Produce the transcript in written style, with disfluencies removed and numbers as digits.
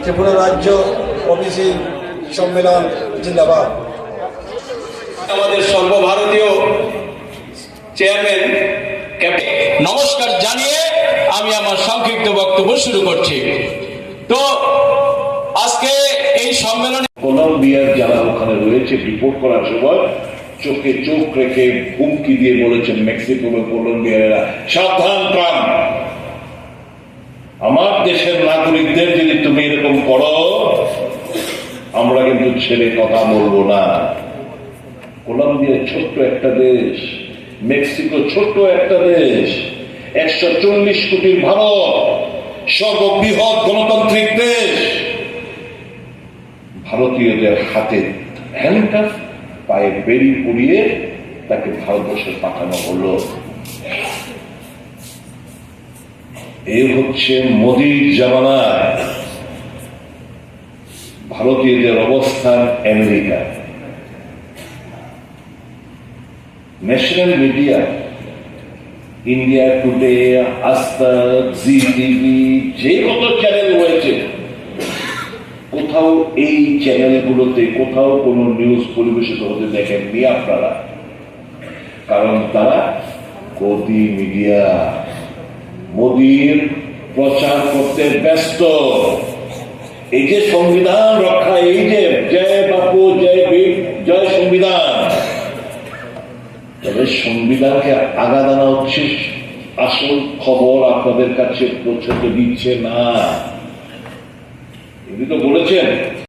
ত্রিপুরা রাজ্য ওবিসি সম্মেলন জিন্দাবাদ। আমাদের সর্বভারতীয় চেয়ারম্যান নমস্কার জানিয়ে আমি আমার সংক্ষিপ্ত বক্তব্য শুরু করছি। তো আজকে এই সম্মেলনে কলম্বিয়ার যারা ওখানে রয়েছে রিপোর্ট করার সময় চোখে চোখ রেখে হুমকি দিয়ে বলেছেন মেক্সিকো বা কলম্বিয়ারা, সাবধান ট্রাম্প, আমার দেশের নাগরিকদের যদি তুমি এরকম করো আমরা কিন্তু ছেড়ে কথা বলবো না। কলম্বিয়া ছোট্ট একটা দেশ, মেক্সিকো ছোট্ট একটা দেশ, 140 কোটির ভারত, সর্ববৃহৎ গণতান্ত্রিক দেশ। ভারতীয়দের হাতে হ্যান্ডকাফ, পায়ে বেড়ি পরিয়ে তাকে ভারতবর্ষে পাঠানো হলো। এই হচ্ছে মোদির জামানায় ভারতীয়দের অবস্থান America. National media, India today, আজ তাক, জি টিভি, যে কত চ্যানেল রয়েছে, কোথাও এই চ্যানেলগুলোতে কোথাও কোনো নিউজ পরিবেশিত হতে দেখেননি আপনারা, কারণ তারা গদি মিডিয়া মোদির প্রচার করতে ব্যস্ত। এই যে সংবিধান রক্ষা, এই যে জয় বাপু জয় বীর জয় সংবিধান, তবে সংবিধানকে আঘাত আনা হচ্ছে আসল খবর আপনাদের কাছে পৌঁছতে দিচ্ছে না। উনি তো বলেছেন